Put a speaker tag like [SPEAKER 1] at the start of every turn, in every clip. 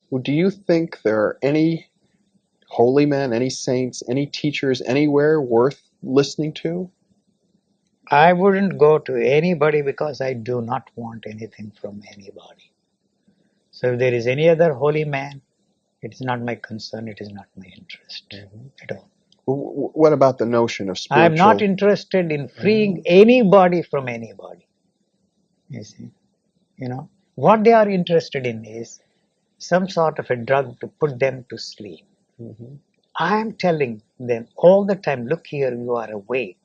[SPEAKER 1] Well, do you think there are any holy men, any saints, any teachers anywhere worth listening to?
[SPEAKER 2] I wouldn't go to anybody because I do not want anything from anybody. So if there is any other holy man, it is not my concern, it is not my interest at all.
[SPEAKER 1] What about the notion of
[SPEAKER 2] I am not
[SPEAKER 1] spiritual?
[SPEAKER 2] interested in freeing anybody from anybody. You see, what they are interested in is some sort of a drug to put them to sleep. I am telling them all the time, look here, you are awake.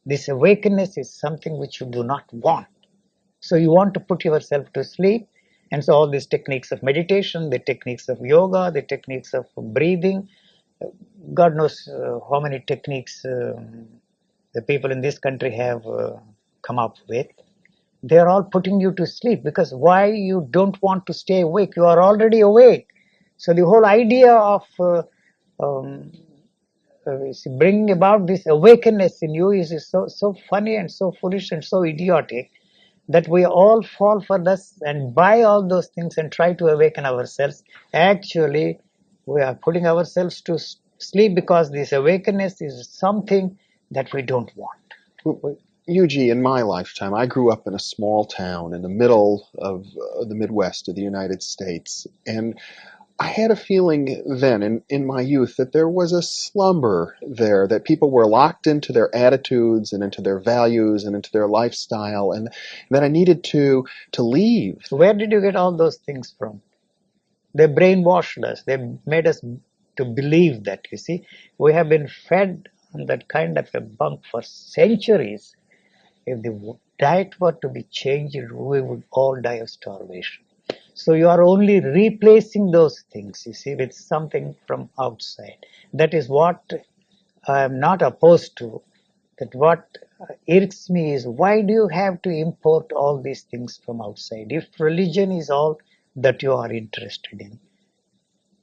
[SPEAKER 2] This awakeness is something which you do not want. So you want to put yourself to sleep. And so all these techniques of meditation, the techniques of yoga, the techniques of breathing, God knows how many techniques the people in this country have come up with. They are all putting you to sleep, because why you don't want to stay awake? You are already awake. So the whole idea of um, bringing about this awakeness in you is so funny and so foolish and so idiotic that we all fall for this and buy all those things and try to awaken ourselves. Actually, we are putting ourselves to sleep because this awakeness is something that we don't want.
[SPEAKER 1] Yuji, in my lifetime, I grew up in a small town in the middle of the Midwest of the United States, and I had a feeling then in my youth that there was a slumber there, that people were locked into their attitudes and into their values and into their lifestyle, and that I needed to leave.
[SPEAKER 2] Where did you get all those things from? They brainwashed us. They made us to believe that, you see. We have been fed on that kind of a bunk for centuries. If the diet were to be changed, we would all die of starvation. So you are only replacing those things, you see, with something from outside. That is what I am not opposed to. That what irks me is, why do you have to import all these things from outside? If religion is all that you are interested in,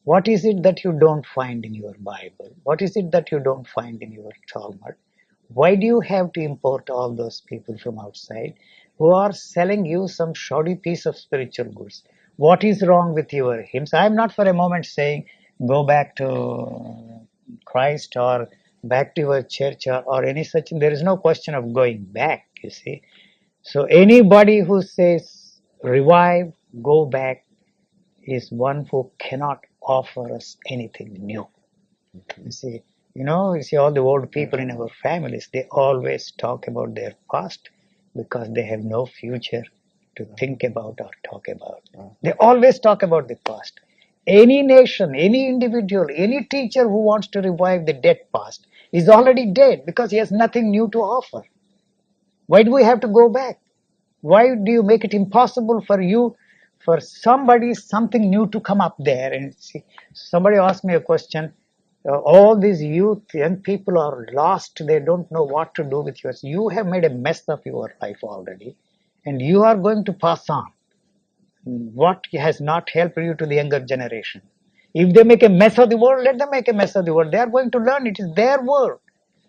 [SPEAKER 2] what is it that you don't find in your Bible? What is it that you don't find in your Talmud? Why do you have to import all those people from outside who are selling you some shoddy piece of spiritual goods? What is wrong with your hymns? I am not for a moment saying go back to Christ or back to your church or any such thing. There is no question of going back, you see. So anybody who says revive, go back, is one who cannot offer us anything new. You see all the old people in our families, they always talk about their past because they have no future to think about or talk about. They always talk about the past. Any nation, any individual, any teacher who wants to revive the dead past is already dead because he has nothing new to offer. Why do we have to go back? Why do you make it impossible for somebody, something new to come up there? And see, somebody asked me a question. All these youth, young people are lost. They don't know what to do with yours. You have made a mess of your life already, and you are going to pass on what has not helped you to the younger generation. If they make a mess of the world, let them make a mess of the world. They are going to learn. It is their world.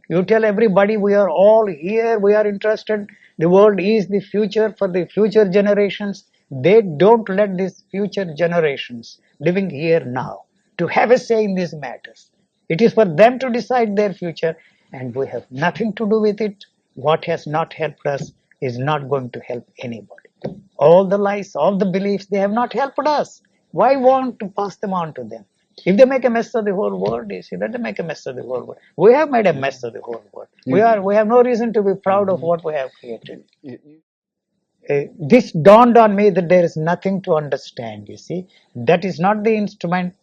[SPEAKER 2] You tell everybody we are all here, we are interested, the world is the future for the future generations. They don't let these future generations living here now to have a say in these matters. It is for them to decide their future, and we have nothing to do with it. What has not helped us is not going to help anybody. All the lies, all the beliefs, they have not helped us. Why want to pass them on to them? If they make a mess of the whole world, you see, let them make a mess of the whole world. We have made a mess of the whole world. We have no reason to be proud of what we have created. This dawned on me that there is nothing to understand, you see. That is not the instrument,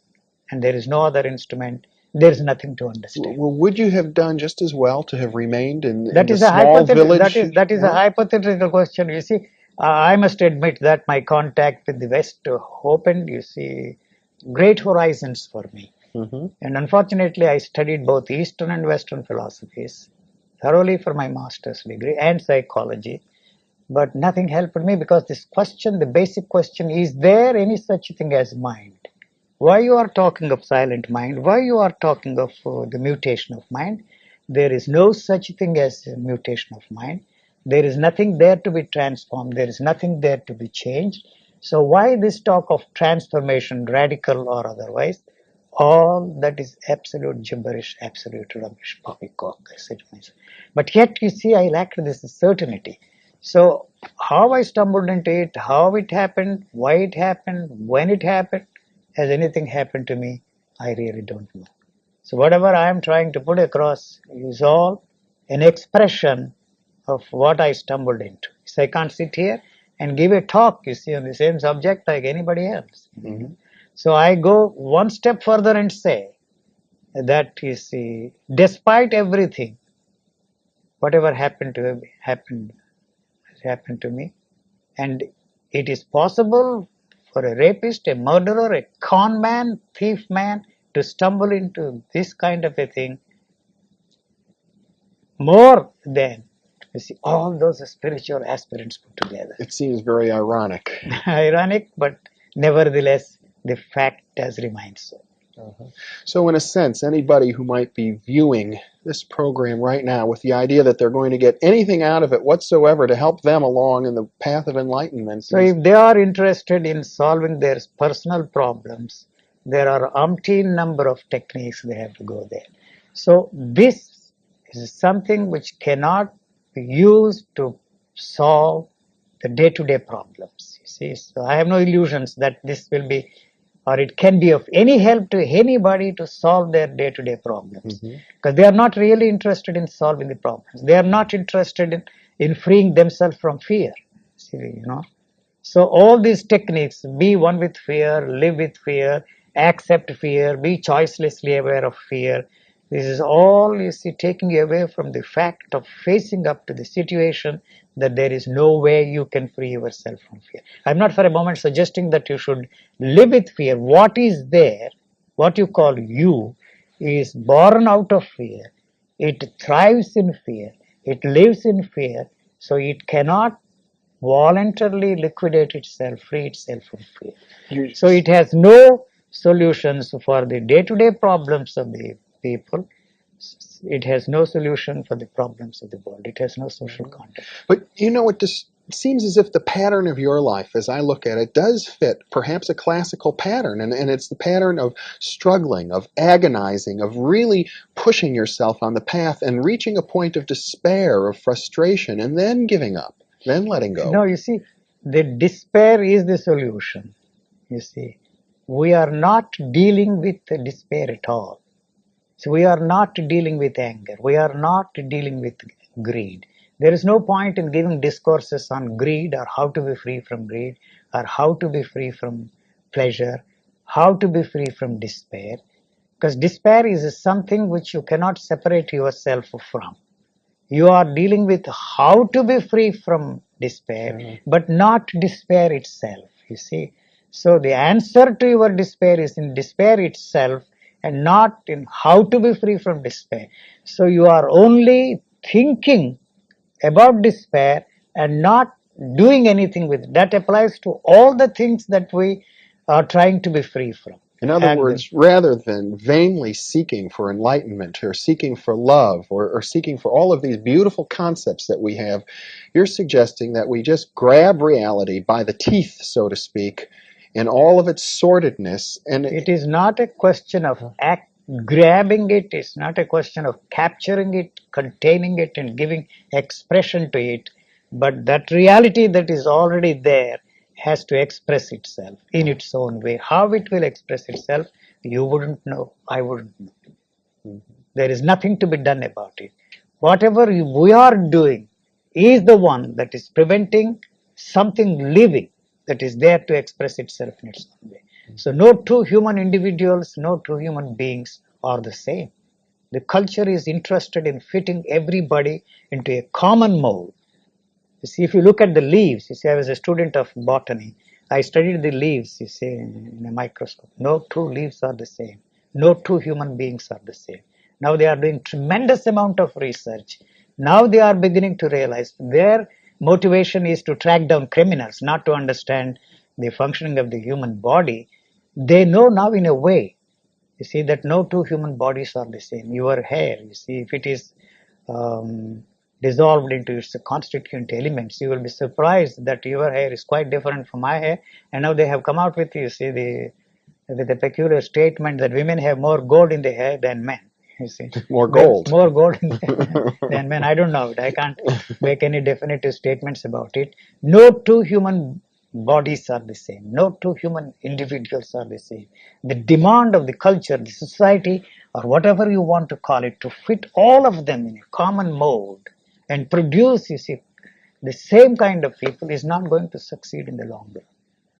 [SPEAKER 2] and there is no other instrument. There is nothing to understand.
[SPEAKER 1] Well, would you have done just as well to have remained in
[SPEAKER 2] That
[SPEAKER 1] the
[SPEAKER 2] is a
[SPEAKER 1] small village?
[SPEAKER 2] that is a hypothetical question. You see, I must admit that my contact with the West opened, you see, great horizons for me. And unfortunately, I studied both Eastern and Western philosophies thoroughly for my master's degree and psychology. But nothing helped me because this question, the basic question, is there any such thing as mind? Why you are talking of silent mind? Why you are talking of the mutation of mind? There is no such thing as mutation of mind. There is nothing there to be transformed. There is nothing there to be changed. So why this talk of transformation, radical or otherwise? All that is absolute gibberish, absolute rubbish, poppycock, etc. But yet, you see, I lacked this certainty. So how I stumbled into it, how it happened, why it happened, when it happened, has anything happened to me? I really don't know. So whatever I am trying to put across is all an expression of what I stumbled into. So I can't sit here and give a talk, you see, on the same subject like anybody else.
[SPEAKER 1] Mm-hmm.
[SPEAKER 2] So I go one step further and say that, you see, despite everything, whatever happened has happened to me, and it is possible for a rapist, a murderer, a con man, thief man to stumble into this kind of a thing more than, you see, all those spiritual aspirants put together.
[SPEAKER 1] It seems very ironic.
[SPEAKER 2] Ironic, but nevertheless, the fact does remain so.
[SPEAKER 1] So in a sense, anybody who might be viewing this program right now with the idea that they're going to get anything out of it whatsoever to help them along in the path of enlightenment.
[SPEAKER 2] So if they are interested in solving their personal problems, there are umpteen number of techniques they have to go there. So this is something which cannot be used to solve the day-to-day problems. You see, so I have no illusions that this will be, or it can be of any help to anybody to solve their day-to-day problems, because they are not really interested in solving the problems. They are not interested in freeing themselves from fear. See, you know. So all these techniques, be one with fear, live with fear, accept fear, be choicelessly aware of fear. This is all, you see, taking you away from the fact of facing up to the situation that there is no way you can free yourself from fear. I'm not for a moment suggesting that you should live with fear. What is there, what you call you, is born out of fear. It thrives in fear. It lives in fear. So it cannot voluntarily liquidate itself, free itself from fear. So it has no solutions for the day-to-day problems of the people. It has no solution for the problems of the world. It has no social contact.
[SPEAKER 1] But you know, it seems as if the pattern of your life, as I look at it, does fit perhaps a classical pattern. And it's the pattern of struggling, of agonizing, of really pushing yourself on the path and reaching a point of despair, of frustration, and then giving up, then letting go.
[SPEAKER 2] No, you see, the despair is the solution. You see, we are not dealing with despair at all. So we are not dealing with anger. We are not dealing with greed. There is no point in giving discourses on greed or how to be free from greed or how to be free from pleasure, how to be free from despair. Because despair is something which you cannot separate yourself from. You are dealing with how to be free from despair, but not despair itself, you see. So the answer to your despair is in despair itself and not in how to be free from despair. So you are only thinking about despair and not doing anything with it. That applies to all the things that we are trying to be free from.
[SPEAKER 1] In other words, rather than vainly seeking for enlightenment or seeking for love or seeking for all of these beautiful concepts that we have, you're suggesting that we just grab reality by the teeth, so to speak, in all of its sordidness. And
[SPEAKER 2] it is not a question of grabbing it. It's not a question of capturing it, containing it, and giving expression to it. But that reality that is already there has to express itself in its own way. How it will express itself, you wouldn't know, I wouldn't know. There is nothing to be done about it. Whatever we are doing is the one that is preventing something living that is there to express itself in its own way. So no two human individuals, no two human beings are the same. The culture is interested in fitting everybody into a common mold. You see, if you look at the leaves, you see, I was a student of botany. I studied the leaves, you see, in a microscope. No two leaves are the same. No two human beings are the same. Now they are doing tremendous amount of research. Now they are beginning to realize their motivation is to track down criminals, not to understand the functioning of the human body. They know now in a way, you see, that no two human bodies are the same. Your hair, you see, if it is dissolved into its constituent elements, you will be surprised that your hair is quite different from my hair. And now they have come out with, you see, with the peculiar statement that women have more gold in their hair than men. You see,
[SPEAKER 1] More gold.
[SPEAKER 2] more gold than men. I don't know it. I can't make any definitive statements about it. No two human bodies are the same. No two human individuals are the same. The demand of the culture, the society, or whatever you want to call it, to fit all of them in a common mold and produce, you see, the same kind of people is not going to succeed in the long run.